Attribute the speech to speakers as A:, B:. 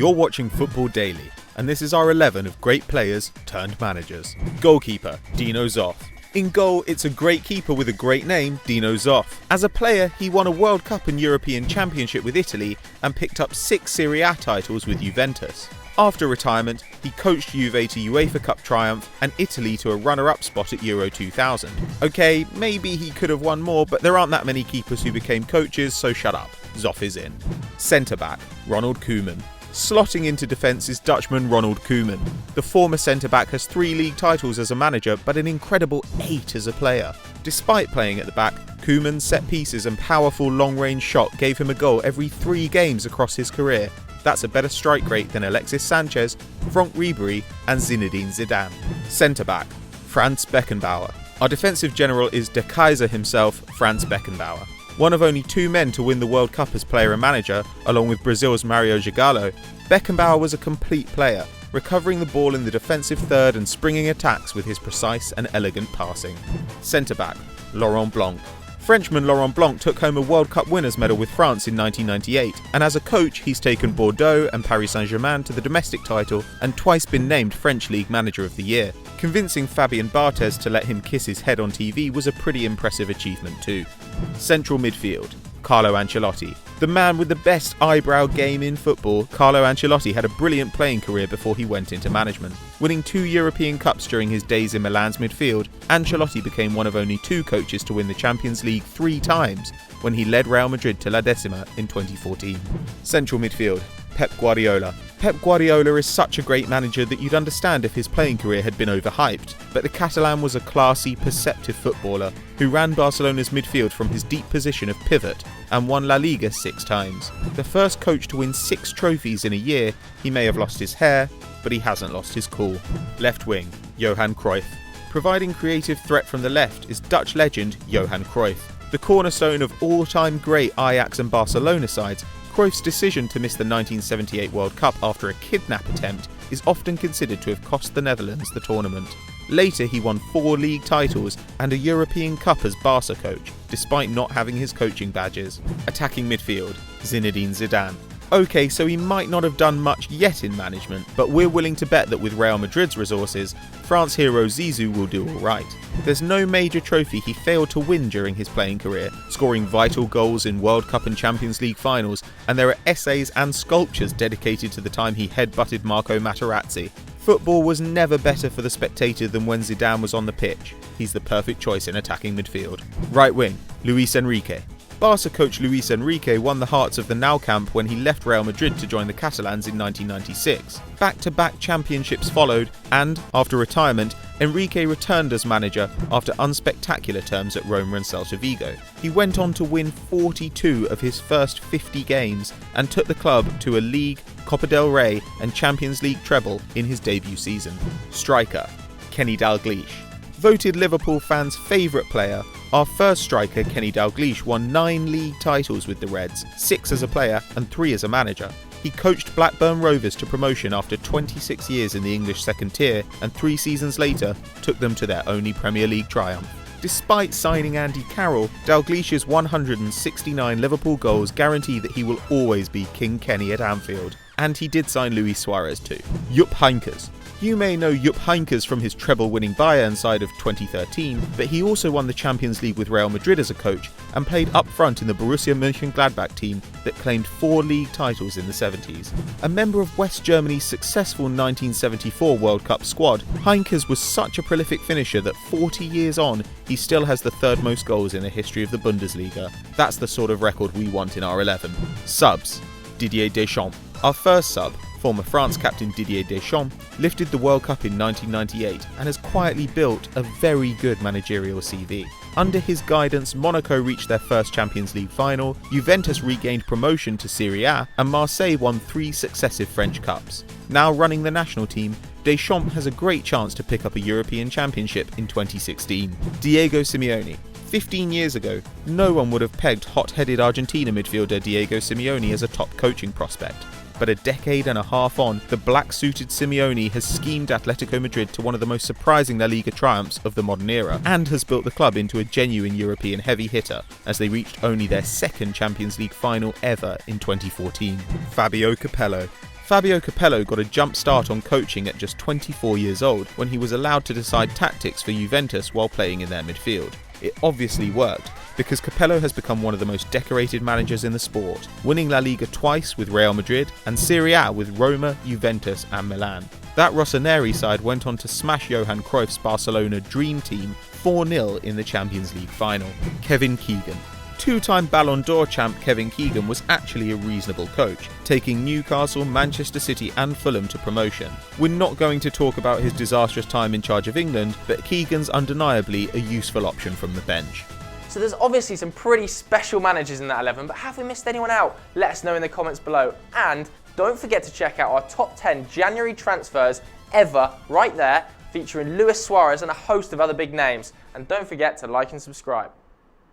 A: You're watching Football Daily, and this is our 11 of great players turned managers. Goalkeeper, Dino Zoff. In goal, it's a great keeper with a great name, Dino Zoff. As a player, he won a World Cup and European Championship with Italy and picked up 6 Serie A titles with Juventus. After retirement, he coached Juve to UEFA Cup triumph and Italy to a runner-up spot at Euro 2000. Okay, maybe he could have won more, but there aren't that many keepers who became coaches, so shut up. Zoff is in. Centre-back, Ronald Koeman. Slotting into defence is Dutchman Ronald Koeman. The former centre-back has 3 league titles as a manager, but an incredible 8 as a player. Despite playing at the back, Koeman's set pieces and powerful long-range shot gave him a goal every 3 games across his career. That's a better strike rate than Alexis Sanchez, Franck Ribéry and Zinedine Zidane. Centre-back, Franz Beckenbauer. Our defensive general is De Kaiser himself, Franz Beckenbauer. One of only 2 men to win the World Cup as player and manager, along with Brazil's Mario Zagallo, Beckenbauer was a complete player, recovering the ball in the defensive third and springing attacks with his precise and elegant passing. Centre-back, Laurent Blanc. Frenchman Laurent Blanc took home a World Cup winners' medal with France in 1998, and as a coach he's taken Bordeaux and Paris Saint-Germain to the domestic title and twice been named French League Manager of the Year. Convincing Fabien Barthez to let him kiss his head on TV was a pretty impressive achievement too. Central midfield, Carlo Ancelotti. The man with the best eyebrow game in football, Carlo Ancelotti had a brilliant playing career before he went into management. Winning 2 European Cups during his days in Milan's midfield, Ancelotti became one of only 2 coaches to win the Champions League 3 times when he led Real Madrid to La Decima in 2014. Central midfield, Pep Guardiola. Pep Guardiola is such a great manager that you'd understand if his playing career had been overhyped, but the Catalan was a classy, perceptive footballer who ran Barcelona's midfield from his deep position of pivot and won La Liga 6 times. The first coach to win 6 trophies in a year, he may have lost his hair, but he hasn't lost his cool. Left wing, Johan Cruyff. Providing creative threat from the left is Dutch legend Johan Cruyff. The cornerstone of all-time great Ajax and Barcelona sides, Cruyff's decision to miss the 1978 World Cup after a kidnap attempt is often considered to have cost the Netherlands the tournament. Later he won 4 league titles and a European Cup as Barca coach, despite not having his coaching badges. Attacking midfield, Zinedine Zidane. Okay, so he might not have done much yet in management, but we're willing to bet that with Real Madrid's resources, France hero Zizou will do alright. There's no major trophy he failed to win during his playing career, scoring vital goals in World Cup and Champions League finals, and there are essays and sculptures dedicated to the time he headbutted Marco Materazzi. Football was never better for the spectator than when Zidane was on the pitch. He's the perfect choice in attacking midfield. Right wing, Luis Enrique. Barca coach Luis Enrique won the hearts of the Nou Camp when he left Real Madrid to join the Catalans in 1996. Back-to-back championships followed, and, after retirement, Enrique returned as manager after unspectacular terms at Roma and Celta Vigo. He went on to win 42 of his first 50 games and took the club to a League, Copa del Rey and Champions League treble in his debut season. Striker, Kenny Dalglish. Voted Liverpool fans' favourite player, our first striker, Kenny Dalglish, won 9 league titles with the Reds, 6 as a player and 3 as a manager. He coached Blackburn Rovers to promotion after 26 years in the English second tier and 3 seasons later took them to their only Premier League triumph. Despite signing Andy Carroll, Dalglish's 169 Liverpool goals guarantee that he will always be King Kenny at Anfield. And he did sign Luis Suarez too. Jupp Heynckes. You may know Jupp Heynckes from his treble-winning Bayern side of 2013, but he also won the Champions League with Real Madrid as a coach and played up front in the Borussia Mönchengladbach team that claimed 4 league titles in the 70s. A member of West Germany's successful 1974 World Cup squad, Heynckes was such a prolific finisher that 40 years on, he still has the 3rd most goals in the history of the Bundesliga. That's the sort of record we want in our 11. Subs, Didier Deschamps. Our first sub, former France captain Didier Deschamps, lifted the World Cup in 1998 and has quietly built a very good managerial CV. Under his guidance, Monaco reached their first Champions League final, Juventus regained promotion to Serie A, and Marseille won 3 successive French Cups. Now running the national team, Deschamps has a great chance to pick up a European Championship in 2016. Diego Simeone. 15 years ago, no one would have pegged hot-headed Argentina midfielder Diego Simeone as a top coaching prospect. But a decade and a half on, the black-suited Simeone has schemed Atletico Madrid to one of the most surprising La Liga triumphs of the modern era, and has built the club into a genuine European heavy hitter, as they reached only their 2nd Champions League final ever in 2014. Fabio Capello. Fabio Capello got a jump start on coaching at just 24 years old when he was allowed to decide tactics for Juventus while playing in their midfield. It obviously worked, because Capello has become one of the most decorated managers in the sport, winning La Liga twice with Real Madrid and Serie A with Roma, Juventus and Milan. That Rossoneri side went on to smash Johan Cruyff's Barcelona dream team 4-0 in the Champions League final. Kevin Keegan. Two-time Ballon d'Or champ Kevin Keegan was actually a reasonable coach, taking Newcastle, Manchester City and Fulham to promotion. We're not going to talk about his disastrous time in charge of England, but Keegan's undeniably a useful option from the bench.
B: So there's obviously some pretty special managers in that 11, but have we missed anyone out? Let us know in the comments below. And don't forget to check out our top 10 January transfers ever right there, featuring Luis Suarez and a host of other big names. And don't forget to like and subscribe.